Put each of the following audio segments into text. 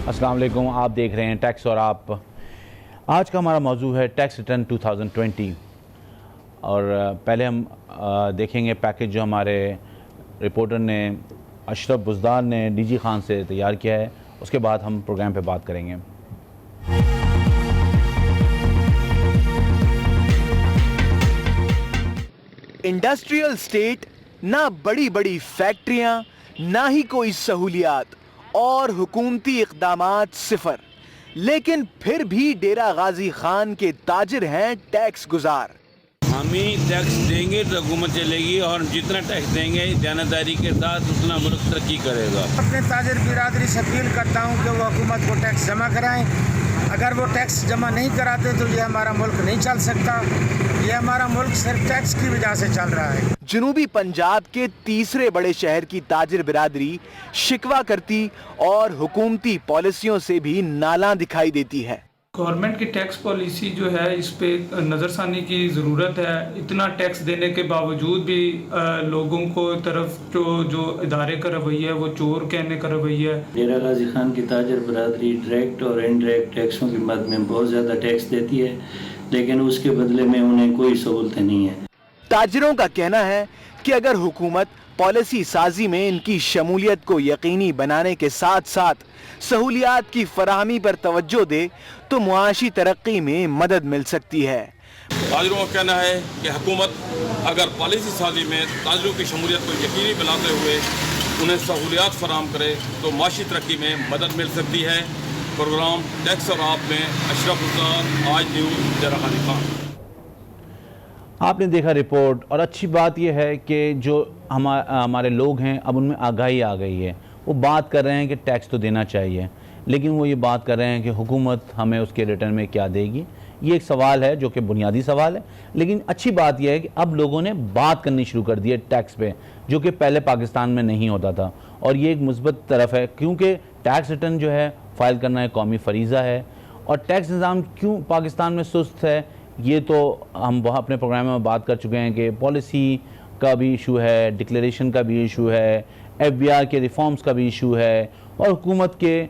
अस्सलाम वालेकुम, आप देख रहे हैं टैक्स और आप। आज का हमारा मौजू है टैक्स रिटर्न 2020 और पहले हम देखेंगे पैकेज जो हमारे रिपोर्टर ने अशरफ बुज़दार ने डीजी खान से तैयार किया है। उसके बाद हम प्रोग्राम पे बात करेंगे। इंडस्ट्रियल स्टेट, ना बड़ी बड़ी फैक्ट्रियां, ना ही कोई सहूलियात और हुकूमती इक़दामात सिफर। लेकिन फिर भी डेरा गाजी खान के ताजिर हैं टैक्स गुजार। हम ही टैक्स देंगे तो हुकूमत चलेगी और जितना टैक्स देंगे जानदारी के साथ उतना मुल्क तरक्की करेगा। अपने ताजिर बिरादरी से अपील करता हूँ कि वो हुकूमत को टैक्स जमा कराएं। अगर वो टैक्स जमा नहीं कराते तो ये हमारा मुल्क नहीं चल सकता। ये हमारा मुल्क सिर्फ टैक्स की वजह से चल रहा है। जनूबी पंजाब के तीसरे बड़े शहर की ताजिर बिरादरी शिकवा करती और हुकूमती पॉलिसियों से भी नाला दिखाई देती है। गवर्नमेंट की टैक्स पॉलिसी जो है इस पे नज़रसानी की ज़रूरत है। इतना टैक्स देने के बावजूद भी लोगों को तरफ जो इदारे का रवैया है वो चोर कहने का रवैया है। डेरा गाजी खान की ताजर बरादरी डायरेक्ट और इनडायरेक्ट टैक्सों की मद में बहुत ज़्यादा टैक्स देती है, लेकिन उसके बदले में उन्हें कोई सहूलतें नहीं है। ताजिरों का कहना है कि अगर हुकूमत पॉलिसी साजी में इनकी शमूलियत को यकीनी बनाने के साथ साथ सहूलियात की फराहमी पर तवज्जो दे तो मुआशी तरक्की में मदद मिल सकती है। ताजिरों का कहना है कि हुकूमत अगर पॉलिसी साजी में ताजिरों की शमूलियत को यकीनी बनाते हुए उन्हें सहूलियात फराहम करे तो मुआशी तरक्की में मदद मिल सकती है। प्रोग्राम टैक्स और आप में अशरफ बुज़दार, आज न्यूज़, डेरा गाजी खान। आपने देखा रिपोर्ट, और अच्छी बात यह है कि जो हमारे लोग हैं अब उनमें आगाही आ गई है। वो बात कर रहे हैं कि टैक्स तो देना चाहिए, लेकिन वो ये बात कर रहे हैं कि हुकूमत हमें उसके रिटर्न में क्या देगी। ये एक सवाल है जो कि बुनियादी सवाल है, लेकिन अच्छी बात यह है कि अब लोगों ने बात करनी शुरू कर दी है टैक्स पे, जो कि पहले पाकिस्तान में नहीं होता था। और ये एक मुस्बत तरफ है, क्योंकि टैक्स रिटर्न जो है फ़ाइल करना एक कौमी फरीज़ा है। और टैक्स निज़ाम क्यों पाकिस्तान में सुस्त है, ये तो हम अपने प्रोग्राम में बात कर चुके हैं कि पॉलिसी का भी इशू है, डिक्लेरेशन का भी इशू है, FBR के रिफॉर्म्स का भी इशू है, और हुकूमत के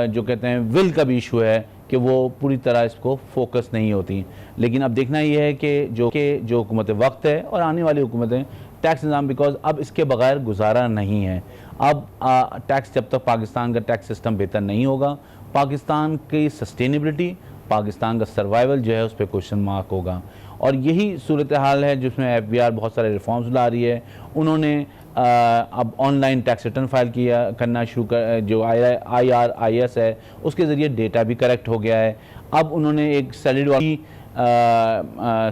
जो कहते हैं विल का भी इशू है कि वो पूरी तरह इसको फोकस नहीं होती। लेकिन अब देखना ये है कि जो हुकूमत वक्त है और आने वाली हुकूमतें टैक्स निज़ाम, बिकॉज अब इसके बगैर गुजारा नहीं है। अब टैक्स जब तक पाकिस्तान का टैक्स सिस्टम बेहतर नहीं होगा, पाकिस्तान की सस्टेनेबिलिटी, पाकिस्तान का सर्वाइवल जो है उस पर क्वेश्चन मार्क होगा। और यही सूरत हाल है जिसमें FBR बहुत सारे रिफॉर्म्स ला रही है। उन्होंने अब ऑनलाइन टैक्स रिटर्न फाइल करना शुरू कर, जो IRIS है उसके ज़रिए डेटा भी करेक्ट हो गया है। अब उन्होंने एक सैलरी वाली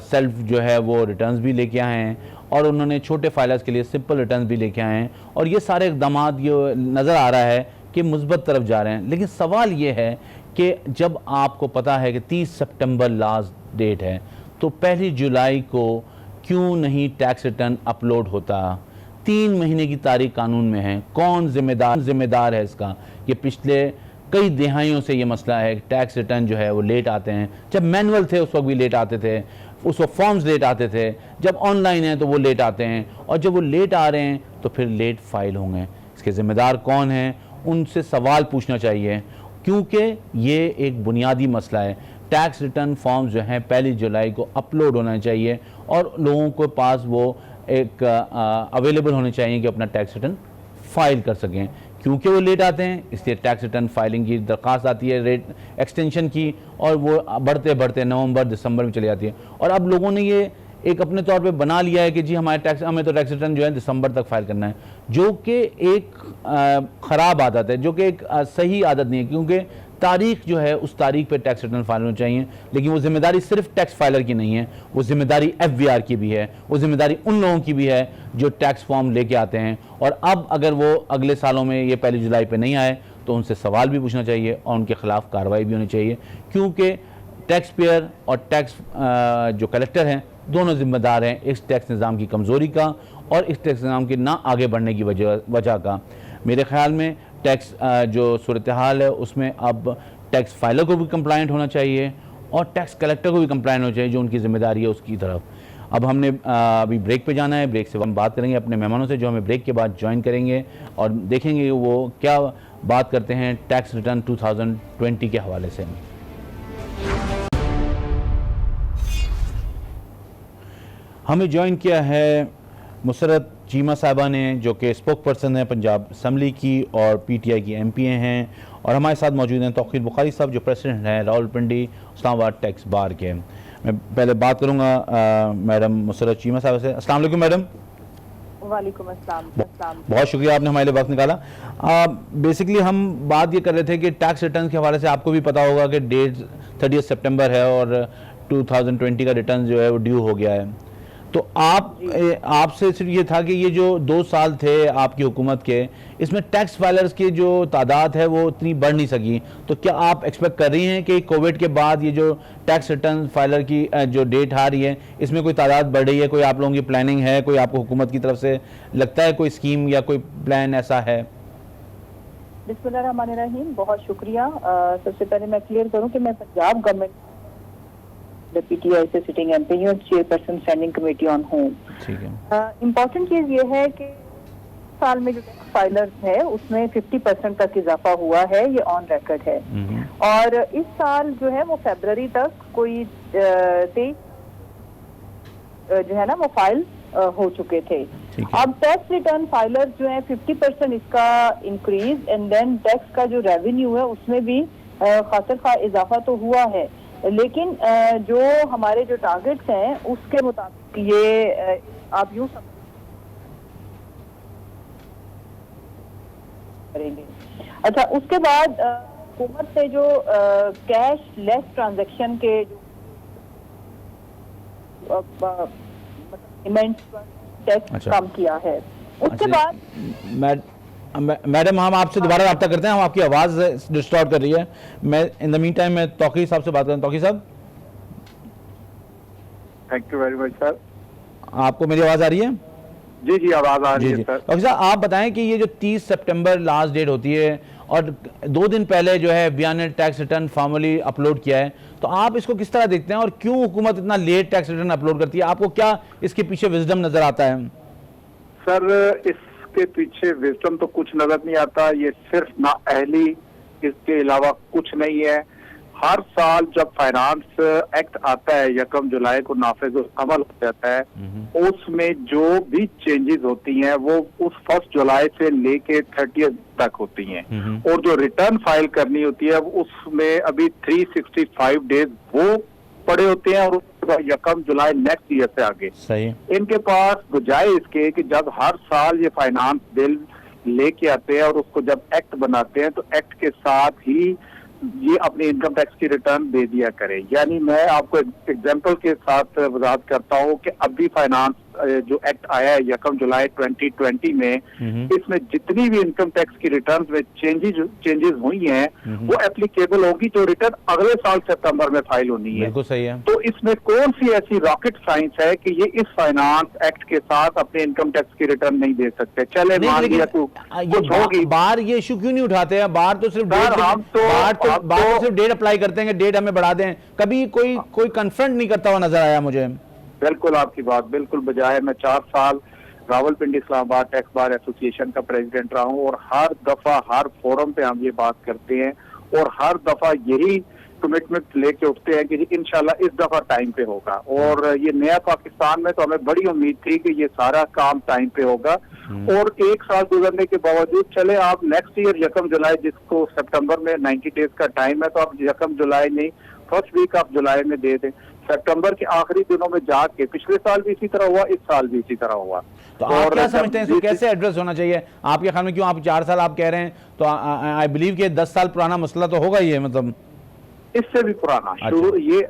सेल्फ जो है वो रिटर्न्स भी लेके आए हैं, और उन्होंने छोटे फाइलर्स के लिए सिंपल रिटर्न्स भी लेके आए हैं। और ये सारे इक़दाम ये नज़र आ रहा है कि मुस्बत तरफ जा रहे हैं। लेकिन सवाल ये है कि जब आपको पता है कि 30 सितंबर लास्ट डेट है, तो 1 जुलाई को क्यों नहीं टैक्स रिटर्न अपलोड होता? 3 महीने की तारीख कानून में है। कौन जिम्मेदार है इसका? ये पिछले कई दिहाइयों से ये मसला है। टैक्स रिटर्न जो है वो लेट आते हैं। जब मैनुअल थे उस वक्त भी लेट आते थे, उस वक्त फॉर्म्स लेट आते थे। जब ऑनलाइन है तो वो लेट आते हैं, और जब वो लेट आ रहे हैं तो फिर लेट फाइल होंगे। इसके ज़िम्मेदार कौन हैं? उनसे सवाल पूछना चाहिए, क्योंकि ये एक बुनियादी मसला है। टैक्स रिटर्न फॉर्म्स जो हैं 1 जुलाई को अपलोड होना चाहिए, और लोगों के पास वो एक अवेलेबल होने चाहिए कि अपना टैक्स रिटर्न फाइल कर सकें। क्योंकि वो लेट आते हैं इसलिए टैक्स रिटर्न फाइलिंग की दरख्वास्त आती है रेट एक्सटेंशन की, और वो बढ़ते बढ़ते नवंबर दिसंबर में चली जाती है। और अब लोगों ने ये एक अपने तौर पे बना लिया है कि जी हमें तो टैक्स रिटर्न जो है दिसंबर तक फाइल करना है, जो कि एक ख़राब आदत है, जो कि एक सही आदत नहीं है। क्योंकि तारीख जो है उस तारीख पे टैक्स रिटर्न फाइल होनी चाहिए, लेकिन वो जिम्मेदारी सिर्फ टैक्स फाइलर की नहीं है, वो जिम्मेदारी FBR की भी है, वो जिम्मेदारी उन लोगों की भी है जो टैक्स फॉर्म लेके आते हैं। और अब अगर वो अगले सालों में ये 1 जुलाई पे नहीं आए तो उनसे सवाल भी पूछना चाहिए और उनके ख़िलाफ़ कार्रवाई भी होनी चाहिए, क्योंकि टैक्स पेयर और टैक्स जो कलेक्टर हैं दोनों जिम्मेदार हैं इस टैक्स निज़ाम की कमज़ोरी का और इस टैक्स निज़ाम के ना आगे बढ़ने की वजह का। मेरे ख़्याल में टैक्स जो सूरत हाल है उसमें अब टैक्स फाइलर को भी कंप्लाइंट होना चाहिए और टैक्स कलेक्टर को भी कंप्लाइंट होना चाहिए, जो उनकी ज़िम्मेदारी है उसकी तरफ। अब हमने अभी ब्रेक पे जाना है। ब्रेक से हम बात करेंगे अपने मेहमानों से जो हमें ब्रेक के बाद ज्वाइन करेंगे और देखेंगे वो क्या बात करते हैं टैक्स रिटर्न 2020 के हवाले से। हमें ज्वाइन किया है मुसरत चीमा साहिबा ने, जो कि स्पोक पर्सन है पंजाब असम्बली की और पीटीआई की एमपी हैं, और हमारे साथ मौजूद हैं तौकीर बुखारी साहब जो प्रेसिडेंट हैं रावलपिंडी इस्लामाबाद टैक्स बार के। मैं पहले बात करूंगा मैडम मुसरत चीमा साहिबा से। अस्सलाम वालेकुम मैडम। वालेकुम अस्सलाम। बहुत शुक्रिया आपने हमारे लिए वक्त निकाला। बेसिकली हम बात ये कर रहे थे कि टैक्स रिटर्न के हवाले से आपको भी पता होगा कि डेट 30 सितंबर है और 2020 का रिटर्न जो है वो ड्यू हो गया है। तो आपसे सिर्फ ये था कि ये जो 2 साल थे आपकी हुकूमत के, इसमें टैक्स फाइलर्स की जो तादाद है वो इतनी बढ़ नहीं सकी, तो क्या आप एक्सपेक्ट कर रही हैं कि कोविड के बाद ये जो टैक्स रिटर्न फाइलर की जो डेट आ रही है इसमें कोई तादाद बढ़ रही है? कोई आप लोगों की प्लानिंग है, कोई आपको हुकूमत की तरफ से लगता है कोई स्कीम या कोई प्लान ऐसा है? बिस्मिल्लाहिर्रहमानिर्रहीम, बहुत शुक्रिया। सबसे पहले मैं क्लियर करूं कि मैं पंजाब गवर्नमेंट पीटीआई से सिटिंग एमपी हूं, chairperson standing committee on home. ठीक है। इम्पोर्टेंट चीज ये है कि साल में जो टैक्स फाइलर्स है उसमें 50% तक इजाफा हुआ है, ये ऑन रिकॉर्ड है। और इस साल जो है वो फरवरी तक कोई 23 जो है ना वो फाइल हो चुके थे। अब टैक्स रिटर्न फाइलर जो है 50% इसका इंक्रीज एंड देन टैक्स का जो रेवेन्यू है उसमें भी खातिर खा इजाफा तो हुआ है, लेकिन जो हमारे जो टारगेट्स हैं उसके मुताबिक ये आप यूं करेंगे। अच्छा, उसके बाद हुकूमत ने जो कैश लेस ट्रांजैक्शन के जो पेमेंट टैक्स कम किया है, उसके बाद मैडम हम आपसे दोबारा रब्ता करते हैं, हम आपकी आवाज़ डिस्टॉर्ट कर रही है। मैं इन द मीन टाइम मैं तौकीर साहब से बात करूँ। तौकीर साहब, thank you very much sir. आपको मेरी आवाज़ आ रही है? जी जी, आवाज़ आ रही है सर। तौकीर साहब, आप बताएं कि ये जो 30 सितंबर लास्ट डेट होती है और 2 दिन पहले जो है बियान ने टैक्स रिटर्न फॉर्मली अपलोड किया है, तो आप इसको किस तरह देखते हैं और क्यों हुकूमत इतना लेट टैक्स रिटर्न अपलोड करती है? आपको क्या इसके पीछे विजडम नजर आता है? सर, इसके पीछे विजडम तो कुछ नजर नहीं आता, ये सिर्फ नाअहली, इसके अलावा कुछ नहीं है। हर साल जब फाइनेंस एक्ट आता है 1 जुलाई को नाफिज अमल हो जाता है, उसमें जो भी चेंजेस होती हैं वो उस 1 जुलाई से लेके 30 तक होती हैं, और जो रिटर्न फाइल करनी होती है उसमें अभी 365 डेज वो पड़े होते हैं और उसके बाद 1 जुलाई नेक्स्ट ईयर से आगे। सही। इनके पास बजाय इसके कि जब हर साल ये फाइनेंस बिल लेके आते हैं और उसको जब एक्ट बनाते हैं तो एक्ट के साथ ही ये अपनी इनकम टैक्स की रिटर्न दे दिया करे। यानी मैं आपको एग्जांपल के साथ वजाहत करता हूँ कि अभी फाइनेंस जो एक्ट आया है 1 जुलाई 2020 में, इसमें जितनी भी इनकम टैक्स की रिटर्न में चेंजेस हुई हैं वो एप्लीकेबल होगी जो रिटर्न अगले साल सितंबर में फाइल होनी है। बिल्कुल सही है। तो इसमें कौन सी ऐसी रॉकेट साइंस है कि ये इस फाइनेंस एक्ट के साथ अपने इनकम टैक्स की रिटर्न नहीं दे सकते? चले मान लिया कुछ होगी, बाहर ये इशू क्यों नहीं उठाते हैं? बाहर तो सिर्फ सिर्फ डेट अप्लाई करते हैं कि डेट हमें बढ़ा दें, कभी कोई कन्फ्रंट नहीं करता हुआ नजर आया मुझे। बिल्कुल आपकी बात बिल्कुल बजाय। मैं 4 साल Rawalpindi Islamabad tax bar association का प्रेसिडेंट रहा हूँ और हर दफा हर फोरम पे हम ये बात करते हैं और हर दफा यही कमिटमेंट लेके उठते हैं कि इंशाल्लाह इस दफा टाइम पे होगा। और ये नया पाकिस्तान में तो हमें बड़ी उम्मीद थी कि ये सारा काम टाइम पे होगा, और 1 साल गुजरने के बावजूद चले आप नेक्स्ट ईयर 1 जुलाई, जिसको सितंबर में 90 डेज का टाइम है, तो आप 1 जुलाई नहीं 1st वीक आप जुलाई में दे दें। सितंबर के आखिरी दिनों में जाके, पिछले साल भी इसी तरह हुआ, इस साल भी इसी तरह हुआ। तो आप क्या समझते हैं इसको कैसे एड्रेस होना चाहिए आपके ख्याल में? क्यों आप 4 साल आप कह रहे हैं, तो आई बिलीव कि 10 साल पुराना मसला तो होगा ही है, मतलब इससे भी पुराना शुरू। ये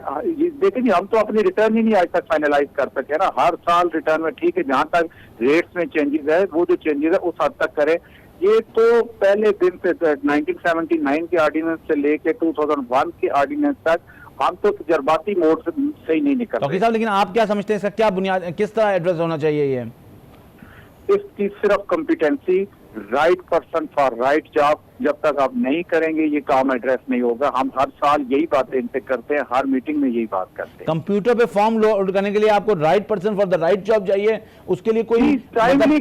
देखिए, हम तो अपनी रिटर्न ही नहीं आज तक फाइनलाइज कर सके ना। हर साल रिटर्न में ठीक है, जहां तक रेट्स में चेंजेस है वो जो चेंजेस है उस हद तक करें। ये तो पहले दिन से 1979 के ऑर्डिनेंस से लेके 2001 के ऑर्डिनेंस तक हम तो तजर्बाती मोड से ही नहीं निकल रहे। लेकिन आप क्या समझते हैं इसका क्या बुनियाद, किस तरह एड्रेस होना चाहिए? ये इसकी सिर्फ competency right person for right job, जब तक आप नहीं करेंगे ये काम एड्रेस नहीं होगा। हम हर साल यही बातें इनसे करते हैं, हर मीटिंग में यही बात करते हैं। कंप्यूटर पे फॉर्म लोड करने के लिए आपको right person for the right job चाहिए, उसके लिए कोई टाइमली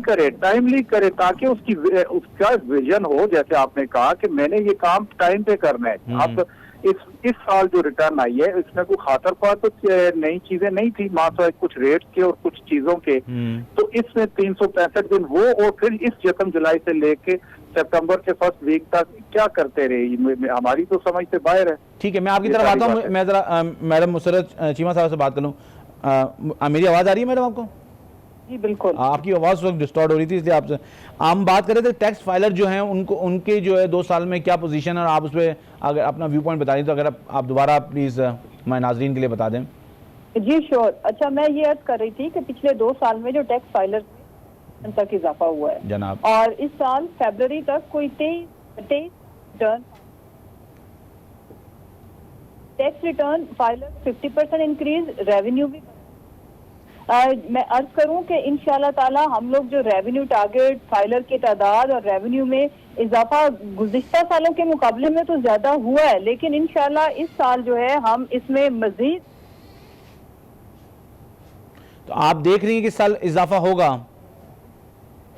करे ताकि उसका विजन हो। जैसे आपने कहा कि मैंने ये काम टाइम पे करना है। अब इस साल जो रिटर्न आई है इसमें कोई खातर पर कुछ नई चीजें नहीं थी, मात्र कुछ रेट के और कुछ चीजों के। तो इसमें 365 दिन वो, और फिर इस 7 जुलाई से लेके सितंबर के फर्स्ट वीक तक क्या करते रहे, हमारी तो समझ से बाहर है। ठीक है, मैं आपकी तरफ आता हूँ। मैं जरा मैडम मुसरत चीमा साहब से बात कर लूँ। मेरी आवाज़ आ रही है मैडम आपको? जी बिल्कुल। आपकी आवाज़ वक्त डिस्टॉर्ट हो रही थी, इसलिए आपसे हम बात कर रहे थे टैक्स फाइलर जो हैं उनको, उनके जो है 2 साल में क्या पोजीशन है, और आप उस पर अगर अपना व्यू पॉइंट बता दें तो अगर आप दोबारा प्लीज़ हमारे नाजरीन के लिए बता दें। जी श्योर। अच्छा, मैं ये अर्ज कर रही थी कि पिछले 2 साल में जो टैक्स फाइलर तक इजाफा हुआ है जनाब, और इस साल फरवरी तक कोई 23 tax return filer 50% increase, revenue भी। मैं अर्ज करूं कि इंशाल्लाह ताला हम लोग जो रेवेन्यू टारगेट, फाइलर की तादाद और रेवेन्यू में इजाफा गुज़िश्ता सालों के मुकाबले में तो ज्यादा हुआ है, लेकिन इंशाल्लाह इस साल जो है हम इसमें मजीद। तो आप देख रही हैं कि इस साल इजाफा होगा?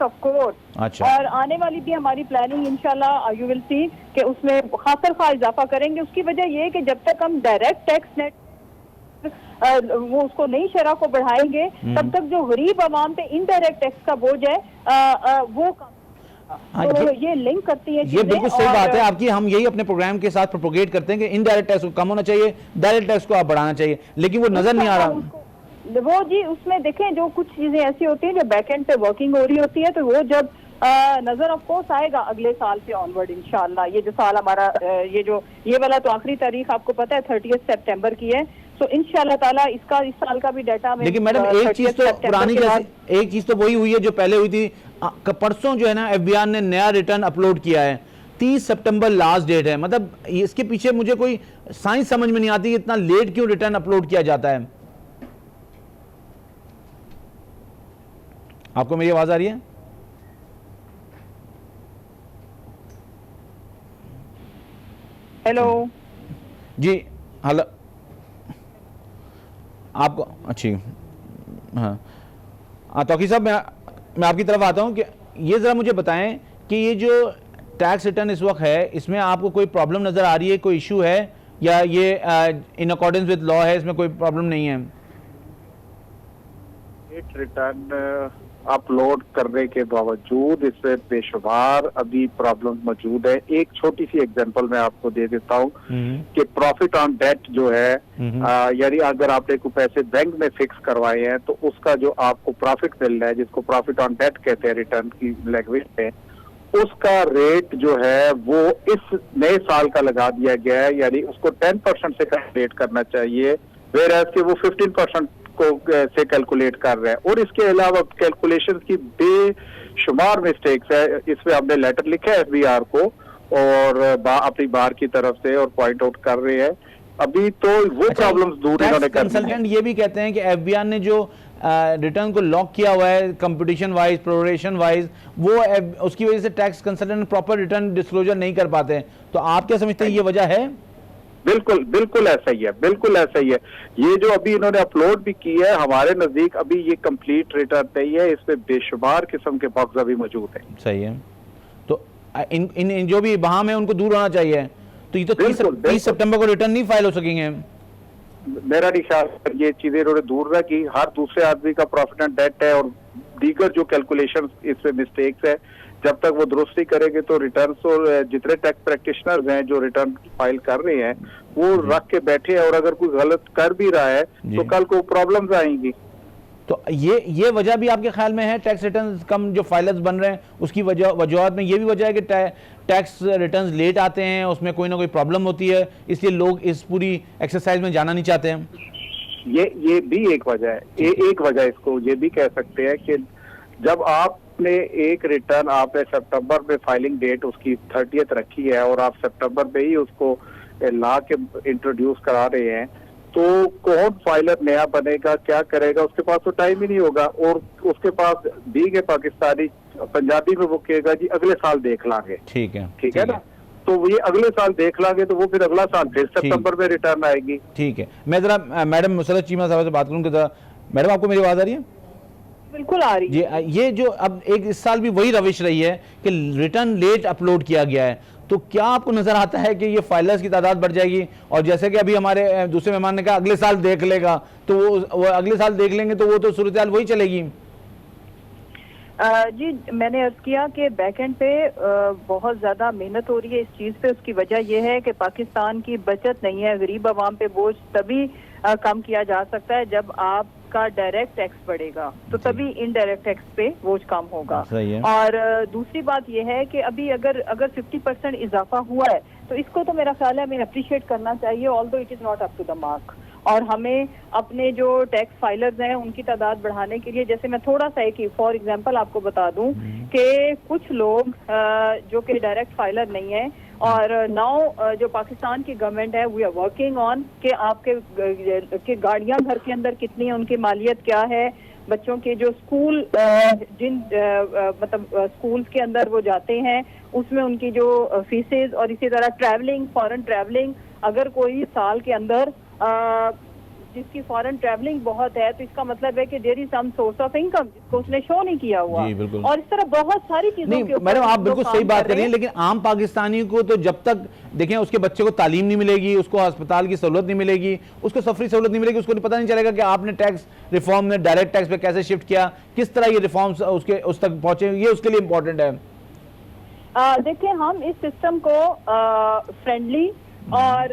Of course. अच्छा। और आने वाली भी हमारी प्लानिंग इंशाल्लाह यू विल सी कि उसमें खासर खा इजाफा करेंगे। उसकी वजह यह है कि जब तक हम डायरेक्ट टैक्स नेट वो उसको नई शरह को बढ़ाएंगे, तब तक जो गरीब आवाम पे इनडायरेक्ट टैक्स का बोझ है वो कम। तो ये लिंक करती है, ये बिल्कुल सही बात है आपकी। हम यही अपने प्रोग्राम के साथ प्रोपोगेट करते हैं कि इनडायरेक्ट टैक्स को कम होना चाहिए, डायरेक्ट टैक्स को आप बढ़ाना चाहिए, लेकिन वो नजर नहीं आ रहा। वो जी उसमें देखें जो कुछ चीजें ऐसी होती हैं जो बैकएंड पे वर्किंग हो रही होती है, तो वो जब नजर ऑफ कोर्स आएगा अगले साल से ऑनवर्ड इंशाल्लाह। ये जो साल हमारा ये वाला तो आखिरी तारीख आपको पता है 30 सितंबर की है, तो इंशाल्लाह ताला इसका इस साल का भी डाटा में। लेकिन मैडम एक चीज तो पुरानी एक चीज तो वही हुई है जो पहले हुई थी। परसों जो है ना एफबीआर ने नया रिटर्न अपलोड किया है, 30 सितंबर लास्ट डेट है। मतलब इसके पीछे मुझे कोई साइंस समझ में नहीं आती कि इतना लेट क्यों रिटर्न अपलोड किया जाता है। आपको मेरी आवाज आ रही है? हेलो जी, हेलो, आपको अच्छी। हाँ तौकीर साहब, मैं आपकी तरफ आता हूँ कि ये ज़रा मुझे बताएं कि ये जो टैक्स रिटर्न इस वक्त है इसमें आपको कोई प्रॉब्लम नज़र आ रही है, कोई इशू है, या ये इन अकॉर्डेंस विद लॉ है, इसमें कोई प्रॉब्लम नहीं है? रिटर्न अपलोड करने के बावजूद इसमें बेशुमार अभी प्रॉब्लम मौजूद है। एक छोटी सी एग्जांपल मैं आपको दे देता हूँ कि प्रॉफिट ऑन डेट जो है, यानी अगर आपने कोई पैसे बैंक में फिक्स करवाए हैं तो उसका जो आपको प्रॉफिट मिल रहा है, जिसको प्रॉफिट ऑन डेट कहते हैं रिटर्न की लैंग्वेज में, उसका रेट जो है वो इस नए साल का लगा दिया गया है, यानी उसको 10% से कैलकुलेट करना चाहिए, वेयरएज कि वो 15% को से कैलकुलेट कर रहे हैं। और इसके अलावा कैलकुलेशन की बेशुमार मिस्टेक्स है। इसमें हमने लेटर लिखा है एफबीआर को और अपनी बार की तरफ से, और पॉइंट आउट कर रहे हैं अभी तो वो प्रॉब्लम्स दूर इन्होंने कर दी। कंसल्टेंट ये भी कहते हैं कि एफबीआर ने जो रिटर्न को लॉक किया हुआ है कंपटीशन वाइज, प्रोरेशन वाइज, वो उसकी वजह से tax consultant proper return disclosure नहीं कर पाते। तो आप क्या समझते हैं ये वजह है? बिल्कुल ऐसा ही है, बिल्कुल ऐसा ही है। ये जो अभी इन्होंने अपलोड भी किया है, हमारे नजदीक अभी ये कंप्लीट रिटर्न नहीं है, इसमें बेशुमार किस्म के बग्स अभी मौजूद है। सही है, तो इन जो भी बहाम है उनको दूर होना चाहिए। तो ये तो 30 सितंबर को रिटर्न नहीं फाइल हो सकेंगे। मेरा नहीं ख्याल ये चीजें इन्होंने दूर रखी। हर दूसरे आदमी का प्रॉफिट एंड डेट है और दीगर जो कैलकुलेशन इसमें मिस्टेक्स है, जब तक वो दुरुस्ती करेंगे तो रिटर्न्स, और जितने टैक्स प्रैक्टिशनर्स हैं जो रिटर्न फाइल कर रहे हैं वो रख के बैठे हैं, और अगर कोई गलत कर भी रहा है तो कल को प्रॉब्लम्स आएंगी। तो ये वजह भी आपके ख्याल में है टैक्स रिटर्न कम जो फाइलर्स बन रहे हैं उसकी वजूहत में ये भी वजह है कि टैक्स रिटर्न लेट आते हैं, उसमें कोई ना कोई प्रॉब्लम होती है, इसलिए लोग इस पूरी एक्सरसाइज में जाना नहीं चाहते हैं? ये भी एक वजह है। एक वजह इसको ये भी कह सकते हैं कि जब आपने एक रिटर्न, आपने सितंबर में फाइलिंग डेट उसकी 30 रखी है और आप सितंबर में ही उसको ला के इंट्रोड्यूस करा रहे हैं, तो कौन फाइलर नया बनेगा, क्या करेगा, उसके पास तो टाइम ही नहीं होगा। और उसके पास दी गए पाकिस्तानी पंजाबी में वो कहेगा जी अगले साल देख लांगे। ठीक है, ठीक है ना, तो ये अगले साल देख लांगे तो वो फिर अगला साल फिर सितंबर में रिटर्न आएगी। ठीक है, मैं जरा मैडम मुसरत चीमा साहब से बात करूँ कि जरा मैडम आपको मेरी आवाज़ आ रही है? बिल्कुल आ रही है। ये जो अब इस साल भी वही रविश रही है कि रिटर्न लेट अपलोड किया गया है, तो क्या आपको नजर आता है कि ये फाइलर्स की तादाद बढ़ जाएगी? और जैसे कि अभी हमारे दूसरे मेहमान ने कहा अगले साल देख लेगा, तो वो अगले साल देख लेंगे तो वो तो सूरत हाल वही चलेगी। जी मैंने अर्ज किया कि बैकएंड पे बहुत ज्यादा मेहनत हो रही है इस चीज पे। उसकी वजह यह है कि पाकिस्तान की बचत नहीं है। गरीब आवाम पे बोझ तभी कम किया जा सकता है जब आपका डायरेक्ट टैक्स बढ़ेगा, तो तभी इनडायरेक्ट टैक्स पे बोझ कम होगा। और दूसरी बात यह है कि अभी अगर 50% इजाफा हुआ है तो इसको तो मेरा ख्याल है हमें अप्रिशिएट करना चाहिए, although it is not up to the mark. और हमें अपने जो टैक्स फाइलर्स हैं उनकी तादाद बढ़ाने के लिए, जैसे मैं थोड़ा सा एक फॉर एग्जांपल आपको बता दूं कि कुछ लोग जो कि डायरेक्ट फाइलर नहीं है, और नाउ जो पाकिस्तान की गवर्नमेंट है वी आर वर्किंग ऑन कि आपके गाड़ियां घर के अंदर कितनी है, उनकी मालियत क्या है, बच्चों के जो स्कूल जिन मतलब स्कूल्स के अंदर वो जाते हैं उसमें उनकी जो फीसेज, और इसी तरह ट्रैवलिंग, फॉरेन ट्रैवलिंग, अगर कोई साल के अंदर जिसकी फॉरेन ट्रैवलिंग बहुत है तो इसका मतलब है कि there is some source of income जिसको उसने शो नहीं किया हुआ। और इस तरह बहुत सारी चीजों के ऊपर मैडम आप बिल्कुल सही बात कर रही हैं, लेकिन आम पाकिस्तानी को तो जब तक देखें उसके बच्चे को तालीम नहीं मिलेगी, उसको अस्पताल की सहूलत नहीं मिलेगी, उसको सफरी सहूलत नहीं मिलेगी, उसको पता नहीं चलेगा कि आपने टैक्स रिफॉर्म ने डायरेक्ट टैक्स पे कैसे शिफ्ट किया, किस तरह ये रिफॉर्म्स उस तक पहुंचे, ये उसके लिए इंपॉर्टेंट है। देखिए हम इस सिस्टम को फ्रेंडली, और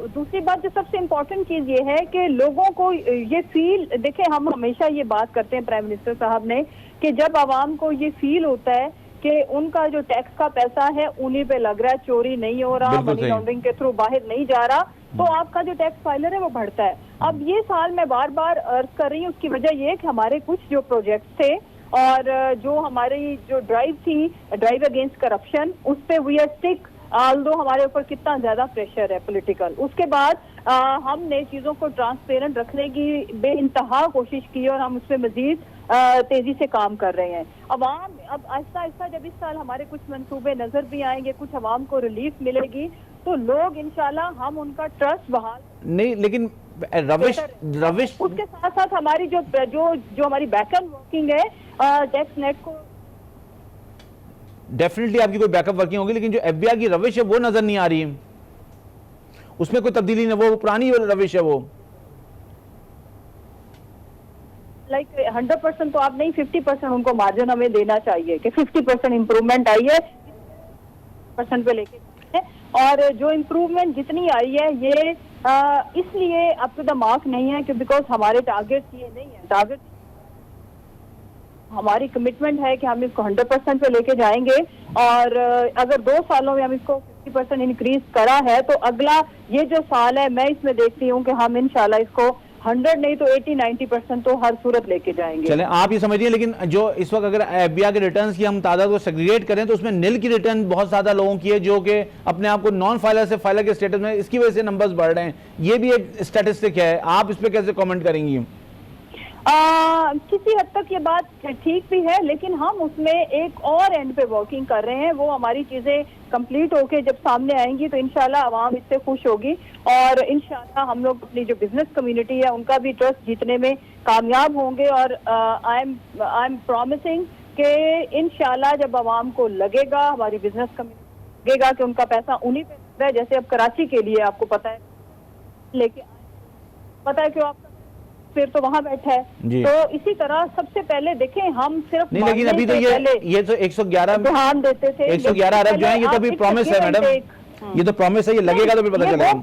दूसरी बात जो सबसे इम्पोर्टेंट चीज ये है कि लोगों को ये फील, देखिए हम हमेशा ये बात करते हैं प्राइम मिनिस्टर साहब ने कि जब आवाम को ये फील होता है कि उनका जो टैक्स का पैसा है उन्हीं पे लग रहा है, चोरी नहीं हो रहा, मनी लॉन्ड्रिंग के थ्रू बाहर नहीं जा रहा, तो आपका जो टैक्स फाइलर है वो बढ़ता है। अब ये साल मैं बार बार अर्ज कर रही हूँ, उसकी वजह ये है कि हमारे कुछ जो प्रोजेक्ट थे और जो हमारी जो ड्राइव थी, ड्राइव अगेंस्ट करप्शन, उस पे वी आर स्टिक, आल्दो हमारे ऊपर कितना ज्यादा प्रेशर है पॉलिटिकल। उसके बाद हमने चीजों को ट्रांसपेरेंट रखने की बेइंतहा कोशिश की और हम उस पर मजीद तेजी से काम कर रहे हैं। अवाम अब आहिस्ता आहिस्ता जब इस साल हमारे कुछ मंसूबे नजर भी आएंगे, कुछ अवाम को रिलीफ मिलेगी, तो लोग इंशाल्लाह हम उनका ट्रस्ट बहाल नहीं, लेकिन रविश उसके साथ साथ हमारी जो हमारी बैकअप वर्किंग है टैक्स नेट को डेफिनेटली आपकी कोई बैकअप वर्किंग होगी, लेकिन जो एफबीआई की रविश है वो नजर नहीं आ रही है, उसमें कोई तब्दीली नहीं, वो पुरानी रविश है वो। लाइक 100% तो आप नहीं, 50% उनको मार्जिन हमें देना चाहिए कि 50% इम्प्रूवमेंट आई है, % पे लेके, और जो इम्प्रूवमेंट जितनी आई है ये इसलिए अप टू द मार्क नहीं है कि बिकॉज हमारे टारगेट ये नहीं है। टारगेट हमारी कमिटमेंट है कि हम इसको 100% पे लेके जाएंगे, और अगर 2 सालों में हम इसको 50% इंक्रीज करा है तो अगला ये जो साल है मैं इसमें देखती हूँ कि हम इंशाल्लाह इसको 100 नहीं तो 80-90% तो हर सूरत लेके जाएंगे। चलें आप ये समझिए, लेकिन जो इस वक्त अगर एफबीआई के रिटर्न्स की हम तादाद को सेग्रीगेट करें तो उसमें नील की रिटर्न बहुत ज्यादा लोगों की है जो कि अपने आप को नॉन फाइलर से फाइलर के स्टेटस में, इसकी वजह से नंबर्स बढ़ रहे हैं, ये भी एक स्टैटिस्टिक है। आप इस पर कैसे कमेंट करेंगी? किसी हद तक ये बात ठीक भी है, लेकिन हम उसमें एक और एंड पे वर्किंग कर रहे हैं। वो हमारी चीजें कंप्लीट होके जब सामने आएंगी तो इंशाल्लाह आवाम इससे खुश होगी, और इंशाल्लाह हम लोग अपनी जो बिजनेस कम्युनिटी है उनका भी ट्रस्ट जीतने में कामयाब होंगे। और आई एम प्रॉमिसिंग कि इंशाल्लाह जब आवाम को लगेगा, हमारी बिजनेस कम्युनिटी लगेगा कि उनका पैसा उन्हीं पे लग रहा है, जैसे अब कराची के लिए आपको पता है, लेकिन पता है क्यों आपका फिर तो वहां बैठा है, तो इसी तरह सबसे पहले देखें हम सिर्फ नहीं, लेकिन अभी तो ये तो 111 ध्यान देते थे, 111 अरब जो है ये तो अभी प्रॉमिस है मैडम, ये तो प्रॉमिस है, ये लगेगा तो फिर पता चलेगा।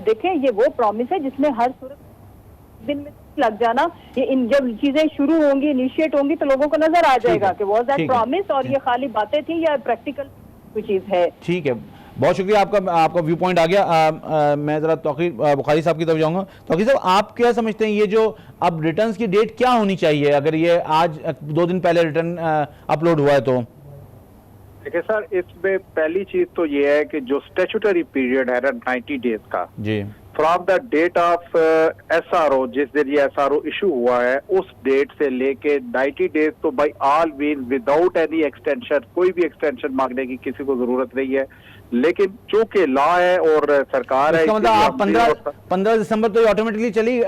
देखें ये वो प्रॉमिस है जिसमें हर सूरत दिन में लग जाना, ये इन जब चीजें शुरू होंगी, इनिशिएट होंगी तो लोगों को नजर आ जाएगा कि वाज दैट प्रॉमिस और ये खाली बातें थी या प्रैक्टिकल कोई चीज है। ठीक है, बहुत शुक्रिया आपका व्यू पॉइंट आ गया। मैं जरा तौकीर बुखारी साहब की तरफ जाऊंगा। तौकीर साहब आप क्या समझते हैं, ये जो अब रिटर्न्स की डेट क्या होनी चाहिए अगर ये आज 2 दिन पहले रिटर्न अपलोड हुआ है तो? देखिए सर, इसमें पहली चीज तो ये है कि जो स्टैट्यूटरी पीरियड है ना 90 डेज का जी, from the date of SRO, जिस दिन ये SRO इशू हुआ है उस डेट से लेके 90 डेज तो by all mean without any extension, कोई भी एक्सटेंशन मांगने की किसी को जरूरत नहीं है। लेकिन चूंकि लॉ है और सरकार है, इसका मतलब आप 15 दिसंबर तो ऑटोमेटिकली चली गई।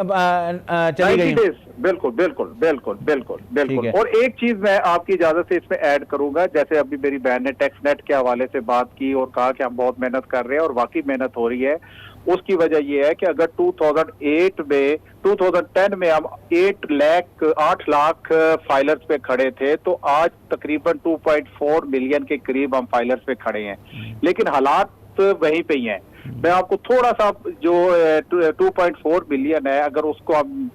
बिल्कुल बिल्कुल बिल्कुल बिल्कुल बिल्कुल। और एक चीज मैं आपकी इजाजत से इसमें ऐड करूंगा, जैसे अभी मेरी बहन ने टैक्स नेट के हवाले से बात की और कहा कि हम बहुत मेहनत कर रहे हैं और वाकई मेहनत हो रही है। उसकी वजह यह है कि अगर 2010 में हम 8 लाख फाइलर्स पे खड़े थे, तो आज तकरीबन 2.4 मिलियन के करीब हम फाइलर्स पे खड़े हैं, लेकिन हालात वहीं पे ही हैं। मैं आपको थोड़ा सा जो 2.4 मिलियन है, अगर उसको हम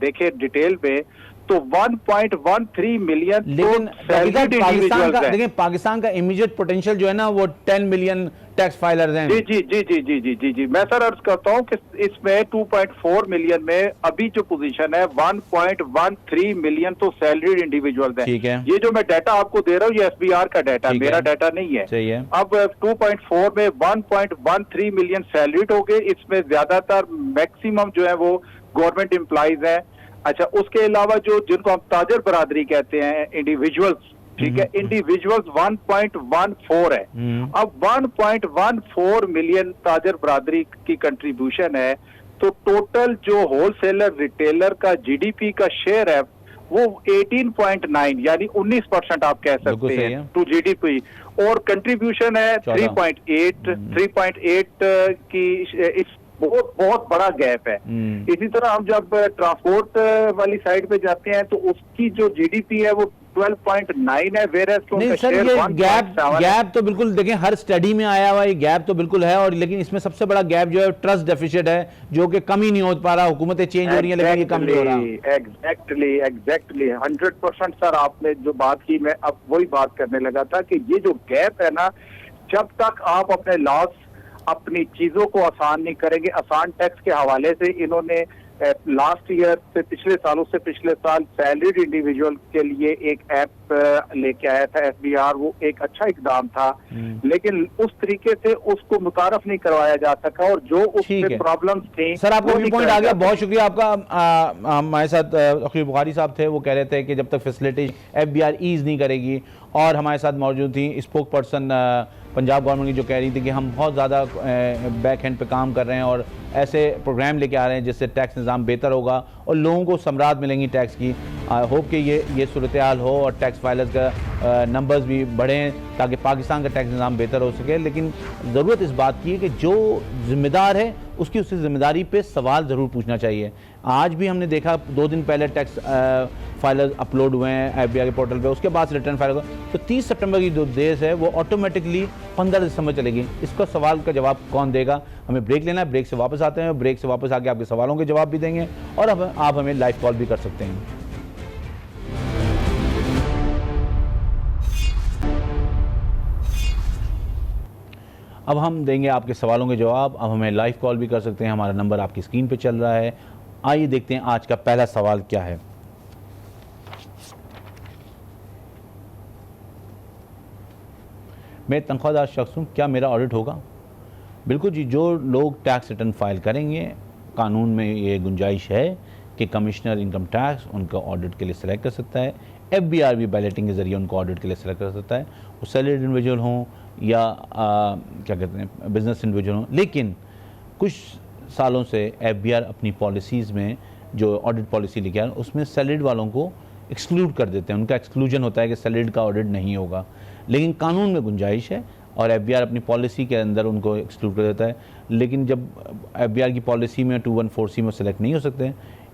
देखें डिटेल में, तो 1.13 मिलियन लेकिन पाकिस्तान का इमीडिएट पोटेंशियल जो है ना वो 10 मिलियन टैक्स फाइलर्स हैं। जी जी जी जी जी जी जी जी मैं सर अर्ज करता हूँ कि इसमें 2.4 मिलियन में अभी जो पोजीशन है 1.13 मिलियन तो सैलरीड इंडिविजुअल्स हैं। ठीक है, ये जो मैं डाटा आपको दे रहा हूँ ये SBR का डाटा, मेरा डाटा नहीं है। सही है। अब 2.4 में 1.13 मिलियन सैलरीड हो गए, इसमें ज्यादातर मैक्सिमम जो है वो गवर्नमेंट एम्प्लॉइज हैं। अच्छा, उसके अलावा जो जिनको हम ताजर बरादरी कहते हैं, इंडिविजुअल्स, ठीक है, इंडिविजुअल्स 1.14 है। अब 1.14 मिलियन ताजर बरादरी की कंट्रीब्यूशन है, तो टोटल जो होलसेलर रिटेलर का GDP का शेयर है वो 18.9 यानी 19% आप कह सकते हैं टू GDP, और कंट्रीब्यूशन है 3.8 की। इस बहुत बड़ा गैप है। इसी तरह हम जब ट्रांसपोर्ट वाली साइड पे जाते हैं तो उसकी जो GDP है वो 12.9 है, वेयर नहीं सर, ये गैप तो बिल्कुल देखें हर स्टडी में आया हुआ ये गैप तो बिल्कुल है। और लेकिन इसमें सबसे बड़ा गैप जो है ट्रस्ट डेफिसिट है, जो कि कम ही नहीं हो पा रहा। हुकूमतें चेंज हो रही हैं लेकिन ये कम नहीं हो रहा। एग्जैक्टली 100% सर आपने जो बात की, मैं अब वही बात करने लगा था कि ये जो गैप है ना, जब तक आप अपने लॉस, अपनी चीजों को आसान नहीं करेंगे। आसान टैक्स के हवाले से इन्होंने लास्ट ईयर से पिछले साल सैलरीड इंडिविजुअल के लिए एक ऐप लेके आया था SBR। वो एक अच्छा इकदाम था, लेकिन उस तरीके से उसको मुतारफ नहीं करवाया जा सका, और जो उसमें प्रॉब्लम्स थी। सर आपका व्यू पॉइंट आ गया, बहुत शुक्रिया आपका। हमारे साथ अखिल बुखारी साहब थे, वो कह रहे थे कि जब तक फैसिलिटी FBR ईज नहीं करेगी। और हमारे साथ मौजूद थी स्पोक पर्सन पंजाब गवर्नमेंट की, जो कह रही थी कि हम बहुत ज़्यादा बैक हैंड पे काम कर रहे हैं और ऐसे प्रोग्राम लेके आ रहे हैं जिससे टैक्स निज़ाम बेहतर होगा और लोगों को समरात मिलेंगी टैक्स की। आई होप कि ये सूरत हाल हो और टैक्स फाइलर्स का नंबर्स भी बढ़ें ताकि पाकिस्तान का टैक्स निज़ाम बेहतर हो सके। लेकिन ज़रूरत इस बात की है कि जो ज़िम्मेदार है उसकी उसकी ज़िम्मेदारी पे सवाल ज़रूर पूछना चाहिए। आज भी हमने देखा 2 दिन पहले टैक्स फाइलर्स अपलोड हुए हैं FBR के पोर्टल पे, उसके बाद रिटर्न फाइल हुआ। तो 30 सितंबर की जो डेट है वो ऑटोमेटिकली 15 दिसंबर चलेगी। इसका सवाल का जवाब कौन देगा? हमें ब्रेक लेना है, ब्रेक से वापस आते हैं, ब्रेक से वापस आके आपके सवालों के जवाब भी देंगे और अब आप हमें लाइव कॉल भी कर सकते हैं। अब हम देंगे आपके सवालों के जवाब। अब हमें लाइव कॉल भी कर सकते हैं, हमारा नंबर आपकी स्क्रीन पे चल रहा है। आइए देखते हैं आज का पहला सवाल क्या है। मैं तनख्वाहदार शख्स हूँ, क्या मेरा ऑडिट होगा? बिल्कुल जी, जो लोग टैक्स रिटर्न फाइल करेंगे, कानून में ये गुंजाइश है कि कमिश्नर इनकम टैक्स उनका ऑडिट के लिए सेलेक्ट कर सकता है। FBR भी बैलेटिंग के ज़रिए उनको ऑडिट के लिए सेलेक्ट कर सकता है, वो सैलरीड इंडिविजुअल हों या क्या कहते हैं बिजनेस इंडिविजुअल हों। लेकिन कुछ सालों से FBR अपनी पॉलिसीज़ में जो ऑडिट पॉलिसी लेके आए उसमें सैलरीड वालों को एक्सक्लूड कर देते हैं। उनका एक्सक्लूजन होता है कि सैलरीड का ऑडिट नहीं होगा, लेकिन कानून में गुंजाइश है और FBR अपनी पॉलिसी के अंदर उनको एक्सक्लूड कर देता है। लेकिन जब FBR की पॉलिसी में 214C में सेलेक्ट नहीं हो सकते,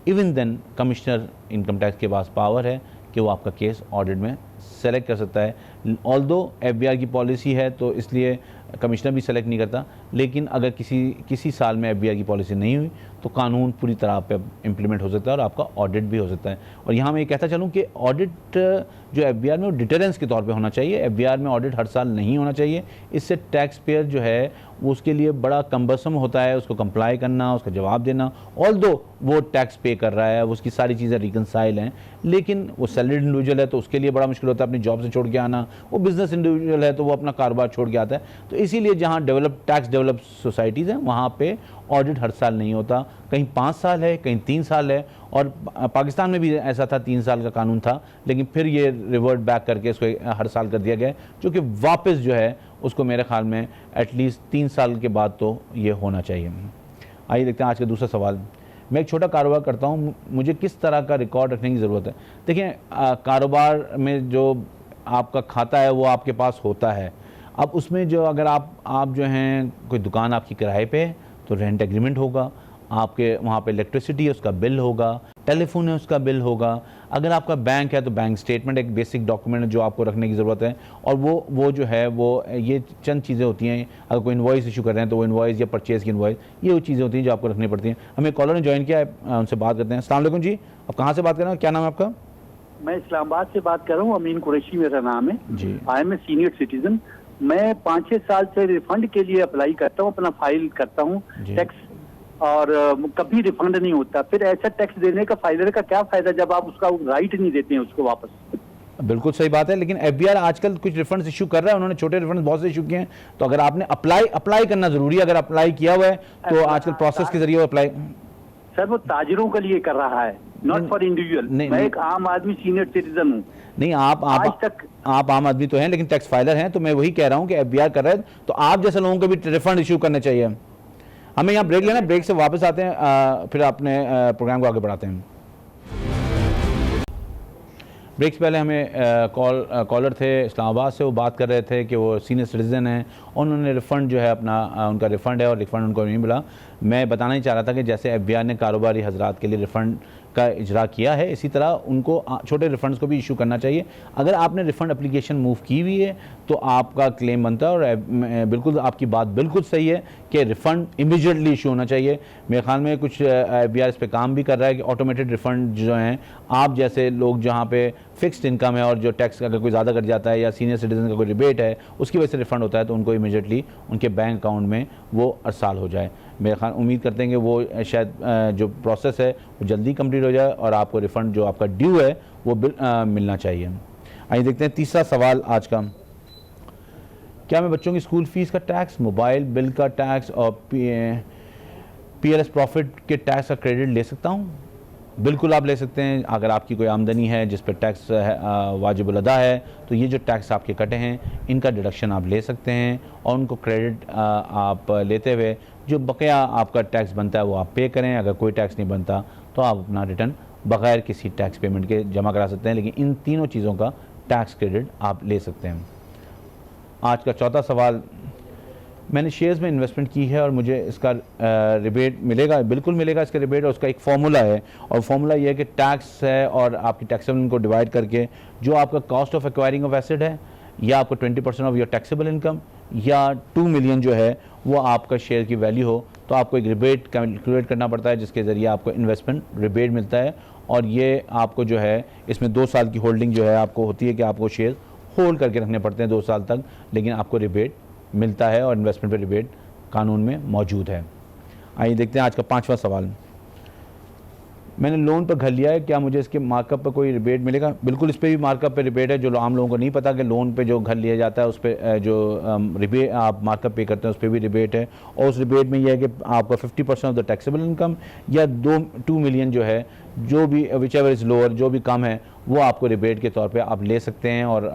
even then commissioner income tax के पास पावर है कि वो आपका केस ऑडिट में सेलेक्ट कर सकता है। ऑल्दो FBR की पॉलिसी है तो इसलिए कमिश्नर भी सेलेक्ट नहीं करता, लेकिन अगर किसी साल में FBR की पॉलिसी नहीं हुई तो कानून पूरी तरह पे इम्प्लीमेंट हो सकता है और आपका ऑडिट भी हो सकता है। और यहाँ मैं ये कहता चलूँ कि ऑडिट जो FBR में वो डिटरेंस के तौर पे होना चाहिए। FBR में ऑडिट हर साल नहीं होना चाहिए, इससे टैक्स पेयर जो है वो उसके लिए बड़ा कम्बरसम होता है, उसको कंप्लाई करना, उसका जवाब देना। ऑल्दो वो टैक्स पे कर रहा है, उसकी सारी चीज़ें रिकनसाइल हैं, लेकिन वो सैलरीड इंडिविजुअल है तो उसके लिए बड़ा मुश्किल होता है अपनी जॉब से छोड़ के आना। वो बिजनेस इंडिविजुअल है तो वो अपना कारोबार छोड़ के आता है। तो इसीलिए जहाँ टैक्स डेवलप सोसाइटीज़ हैं वहाँ पे ऑडिट हर साल नहीं होता, कहीं 5 साल है, कहीं 3 साल है। और पाकिस्तान में भी ऐसा था, 3 साल का कानून था, लेकिन फिर ये रिवर्ट बैक करके इसको हर साल कर दिया गया, जो कि वापस जो है उसको मेरे ख्याल में एटलीस्ट 3 साल के बाद तो ये होना चाहिए। आइए देखते हैं आज का दूसरा सवाल। मैं एक छोटा कारोबार करता हूँ, मुझे किस तरह का रिकॉर्ड रखने की ज़रूरत है? देखिए, कारोबार में जो आपका खाता है वो आपके पास होता है। अब उसमें जो अगर आप जो हैं, कोई दुकान आपकी किराए पे है तो रेंट एग्रीमेंट होगा, आपके वहाँ पे इलेक्ट्रिसिटी है उसका बिल होगा, टेलीफोन है उसका बिल होगा। अगर आपका बैंक है तो बैंक स्टेटमेंट एक बेसिक डॉक्यूमेंट है जो आपको रखने की ज़रूरत है। और वो जो है वो ये चंद चीज़ें होती हैं, अगर कोई इनवॉइस इशू कर रहे हैं तो वो इनवॉइस या परचेज़ की इनवॉइस, ये वो चीज़ें होती हैं जो आपको रखनी पड़ती हैं। हमें कॉलर ने ज्वाइन किया है, उनसे बात करते हैं। अस्सलाम वालेकुम जी, आप कहाँ से बात कर रहे हैं, क्या नाम है आपका? मैं इस्लामाबाद से बात कर रहा हूँ, अमीन कुरैशी मेरा नाम है जी। I am a senior citizen. मैं 5-6 साल से रिफंड के लिए अप्लाई करता हूँ, अपना फाइल करता हूँ टैक्स, और कभी रिफंड नहीं होता। फिर ऐसा टैक्स देने का फाइलर का क्या फायदा जब आप उसका राइट नहीं देते हैं उसको वापस? बिल्कुल सही बात है, लेकिन एफबीआर आजकल कुछ रिफंड्स इशू कर रहा है, उन्होंने छोटे रिफंड्स बहुत से इशू किए हैं। तो अगर आपने अप्लाई करना जरूरी है, अगर अप्लाई किया हुआ है तो आजकल प्रोसेस के जरिए अप्लाई। सर वो ताजिरों के लिए कर रहा है, नॉट फॉर इंडिविजुअल। मैं एक आम आदमी सीनियर सिटीजन हूँ। नहीं, आप आम आदमी तो हैं लेकिन टैक्स फाइलर हैं, तो मैं वही कह रहा हूँ कि एफबीआर कर रहा है तो आप जैसे लोगों को भी रिफंड इशू करने चाहिए। हमें यहाँ ब्रेक लेना, ब्रेक से वापस आते हैं, फिर अपने प्रोग्राम को आगे बढ़ाते हैं। ब्रेक से पहले हमें कॉलर थे इस्लामाबाद से, वो बात कर रहे थे कि वो सीनियर सिटीज़न हैं, उन्होंने रिफ़ंड जो है अपना उनका रिफ़ंड है और रिफ़ंड उनको नहीं मिला। मैं बताना ही चाह रहा था कि जैसे एफबीआर ने कारोबारी हजरात के लिए रिफ़ंड का इजरा किया है, इसी तरह उनको छोटे रिफ़ंड्स को भी इशू करना चाहिए। अगर आपने रिफ़ंड एप्लीकेशन मूव की हुई है तो आपका क्लेम बनता है, और बिल्कुल आपकी बात बिल्कुल सही है कि रिफ़ंड इमीडिएटली इशू होना चाहिए। मेरे ख्याल में कुछ एफबीआर इस पर काम भी कर रहा है कि ऑटोमेटेड रिफ़ंड जो हैं, आप जैसे लोग जहाँ पे फिक्स्ड इनकम है और जो टैक्स अगर कोई ज़्यादा कट जाता है या सीनियर सिटीज़न का कोई रिबेट है उसकी वजह से रिफ़ंड होता है, तो उनको इमीडिएटली उनके बैंक अकाउंट में वो अरसाल हो जाए। मेरे ख्याल उम्मीद करते हैं कि वो शायद जो प्रोसेस है वो जल्दी कंप्लीट हो जाए और आपको रिफ़ंड जो आपका ड्यू है वो मिलना चाहिए। आइए देखते हैं तीसरा सवाल आज का। क्या मैं बच्चों की स्कूल फ़ीस का टैक्स, मोबाइल बिल का टैक्स और पीएलएस प्रॉफिट के टैक्स का क्रेडिट ले सकता हूँ? बिल्कुल आप ले सकते हैं। अगर आपकी कोई आमदनी है जिस पर टैक्स वाजिबुल अदा है तो ये जो टैक्स आपके कटे हैं इनका डिडक्शन आप ले सकते हैं, और उनको क्रेडिट आप लेते हुए जो बकाया आपका टैक्स बनता है वो आप पे करें। अगर कोई टैक्स नहीं बनता तो आप अपना रिटर्न बगैर किसी टैक्स पेमेंट के जमा करा सकते हैं, लेकिन इन तीनों चीज़ों का टैक्स क्रेडिट आप ले सकते हैं। आज का चौथा सवाल, मैंने शेयर्स में इन्वेस्टमेंट की है और मुझे इसका रिबेट मिलेगा? बिल्कुल मिलेगा इसका रिबेट, और उसका एक फार्मूला है, और फार्मूला ये है कि टैक्स है और आपकी टैक्सेबल को डिवाइड करके जो आपका cost of acquiring of asset है, या आपको 20% ऑफ योर टैक्सेबल इनकम, या 2 मिलियन जो है वो आपका शेयर की वैल्यू हो, तो आपको एक रिबेट कैलकुलेट करना पड़ता है जिसके ज़रिए आपको इन्वेस्टमेंट रिबेट मिलता है। और ये आपको जो है इसमें 2 साल की होल्डिंग जो है आपको होती है कि आपको शेयर होल्ड करके रखने पड़ते हैं 2 साल तक, लेकिन आपको रिबेट मिलता है और इन्वेस्टमेंट पे रिबेट कानून में मौजूद है। आइए देखते हैं आज का 5वां सवाल। मैंने लोन पर घर लिया है, क्या मुझे इसके मार्कअप पर कोई रिबेट मिलेगा? बिल्कुल इस पर भी मार्कअप पे रिबेट है। जो आम लोगों को नहीं पता कि लोन पे जो घर लिया जाता है उस पर जो रिबेट आप मार्कअप पे करते हैं उस पर भी रिबेट है, और उस रिबेट में यह है कि आपका 50% ऑफ द टैक्सेबल इनकम या 2 मिलियन जो है, जो भी विच एवर इज़ लोअर, जो भी कम है वो आपको रिबेट के तौर पर आप ले सकते हैं। और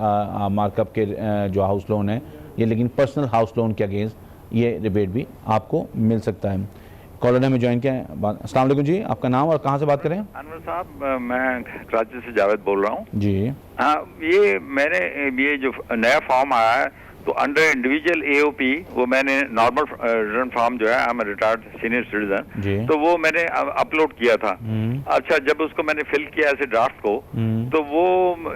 मार्कअप के जो हाउस लोन है ये, लेकिन पर्सनल हाउस लोन के अगेंस्ट ये रिबेट भी आपको मिल सकता है। कॉलर ने हमें ज्वाइन किया है। अस्सलाम वालेकुम जी, आपका नाम और कहाँ से बात करें? अनवर साहब, मैं कराची से जावेद बोल रहा हूँ जी। हाँ, ये मैंने ये जो नया फॉर्म आया है तो अंडर इंडिविजुअल एओपी वो मैंने नॉर्मल रिटर्न फॉर्म जो है, I am retired senior citizen, तो वो मैंने अपलोड किया था। अच्छा, जब उसको मैंने फिल किया ऐसे ड्राफ्ट को, तो वो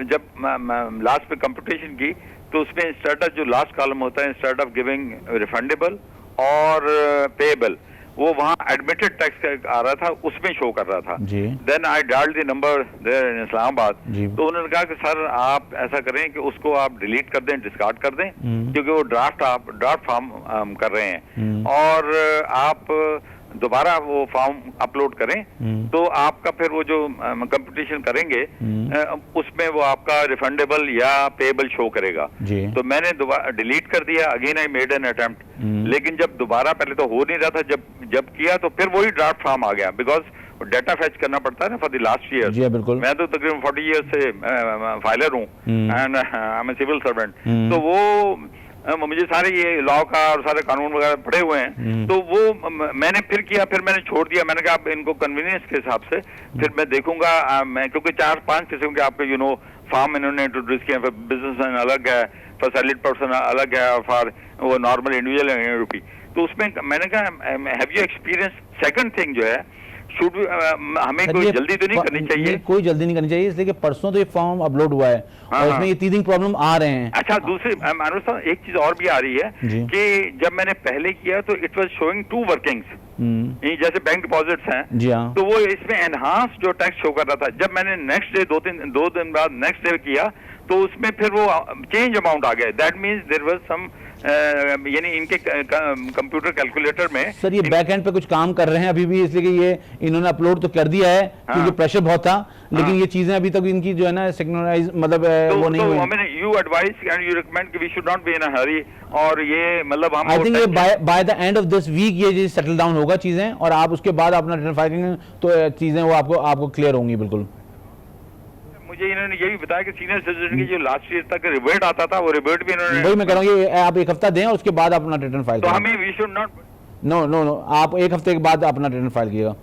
जब लास्ट पे कंप्यूटेशन की तो उसमें इंस्टेड ऑफ जो लास्ट कॉलम होता है, इंस्टेड ऑफ गिविंग रिफंडेबल और पेएबल, वो वहाँ एडमिटेड टैक्स आ रहा था, उसमें शो कर रहा था। Then I dialed the number there in Islamabad, तो उन्होंने कहा कि सर आप ऐसा करें कि उसको आप डिलीट कर दें, डिस्कार्ड कर दें, क्योंकि वो ड्राफ्ट फॉर्म कर रहे हैं, और आप दोबारा वो फॉर्म अपलोड करें तो आपका फिर वो जो कंपटीशन करेंगे उसमें वो आपका रिफंडेबल या पेएबल शो करेगा। तो मैंने दोबारा डिलीट कर दिया, again I made an attempt, लेकिन जब दोबारा, पहले तो हो नहीं रहा था, जब किया तो फिर वही ड्राफ्ट फॉर्म आ गया, बिकॉज डेटा फेच करना पड़ता है ना फॉर द लास्ट ईयर। जी बिल्कुल। मैं तो तकरीबन 40 ईयर से फाइलर हूँ and I am a civil servant, तो वो मुझे सारे ये लॉ का और सारे कानून वगैरह पढ़े हुए हैं, तो वो मैंने फिर किया, फिर मैंने छोड़ दिया। मैंने कहा आप इनको कन्वीनियंस के हिसाब से फिर मैं देखूंगा, मैं क्योंकि 4-5 किस्म के आपके फॉर्म इन्होंने इंट्रोड्यूस किए, फिर बिजनेसमैन अलग है, फॉर सैलरीड पर्सन अलग है, और फॉर वो नॉर्मल इंडिविजुअल रुपी। तो उसमें मैंने कहा have you experience. Second thing जो है, हमें कोई जल्दी तो नहीं करनी चाहिए, कोई जल्दी नहीं करनी चाहिए, इसलिए कि परसों तो ये फॉर्म अपलोड हुआ है और इसमें ये टीथिंग प्रॉब्लम आ रहे हैं। अच्छा, दूसरी एक चीज और भी आ रही है कि जब मैंने पहले किया तो इट वाज शोइंग 2 वर्किंग्स, जैसे बैंक डिपॉजिट्स हैं, तो वो इसमें एनहांस जो टैक्स शो कर रहा था। जब मैंने नेक्स्ट डे 2 दिन बाद नेक्स्ट डे किया तो उसमें फिर वो चेंज अमाउंट आ गया। That means there was some, यानी इनके कंप्यूटर कैलकुलेटर में सर ये बैक एंड पे कुछ काम कर रहे हैं अभी भी, इसलिए कि ये इन्होंने अपलोड तो कर दिया है क्योंकि प्रेशर बहुत था, लेकिन ये चीजें अभी तक इनकी जो है ना सिंक्रोनाइज मतलब वो नहीं हुई। I mean you advice and you recommend कि we should not be in a hurry, और ये मतलब हम आई थिंक ये by the end of this week ये सेटल डाउन होगा चीजें, और आप उसके बाद अपना रिटर्न फाइल करेंगे तो चीजें वो आपको क्लियर होंगी। बिल्कुल मुझे इन्होंने ये भी बताया कि सीनियर सिटीजन की जो लास्ट ईयर तक रिबेट आता था, वो रिबेट भी इन्होंने, वही मैं कह रहा हूँ, ये आप 1 हफ्ता दें और उसके बाद अपना रिटर्न फाइल करें। तो हमें वी शुड नॉट, नो आप 1 हफ्ते के बाद अपना रिटर्न फाइल कीजिएगा।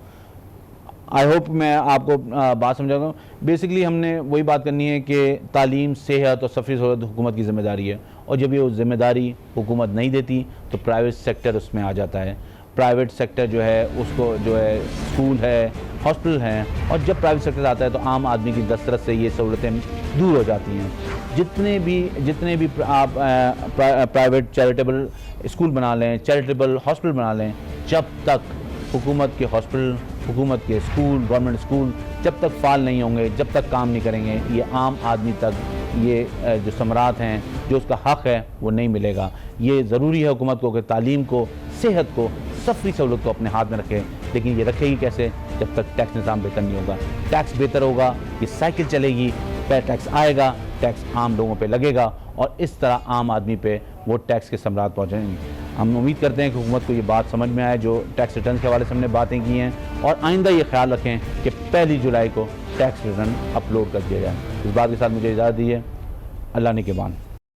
आई होप मैं आपको बात समझाऊंगा। बेसिकली हमने वही बात करनी है कि तालीम, सेहत और सफरी सहूलत हुकूमत की जिम्मेदारी है, और जब ये जिम्मेदारी हुकूमत नहीं देती तो प्राइवेट सेक्टर उसमें आ जाता है। प्राइवेट सेक्टर जो है उसको जो है स्कूल है, हॉस्पिटल हैं, और जब प्राइवेट सेक्टर आता है तो आम आदमी की दस्तरस से ये सहूलतें दूर हो जाती हैं। जितने भी आप प्राइवेट चैरिटेबल स्कूल बना लें, चैरिटेबल हॉस्पिटल बना लें, जब तक हुकूमत के हॉस्पिटल, हुकूमत के स्कूल, गवर्नमेंट स्कूल जब तक फाल नहीं होंगे, जब तक काम नहीं करेंगे, ये आम आदमी तक ये जो समरात हैं, जो उसका हक़ है वो नहीं मिलेगा। ये ज़रूरी है हुकूमत को कि तालीम को, सेहत को, सफरी सहूलत को अपने हाथ में रखे, लेकिन ये रखेगी कैसे? जब तक टैक्स निज़ाम बेहतर नहीं होगा। टैक्स बेहतर होगा, ये साइकिल चलेगी, टैक्स आएगा, टैक्स आम लोगों पे लगेगा, और इस तरह आम आदमी पे वो टैक्स के समरात पहुँचेंगे। हम उम्मीद करते हैं कि हुकूमत को ये बात समझ में आए जो टैक्स रिटर्न के हवाले से हमने बातें की हैं, और आइंदा ये ख्याल रखें कि 1 जुलाई को टैक्स रिटर्न अपलोड कर दिया जाए। इस बात के साथ मुझे इजाज़त दी है। अल्लाह ने के बान।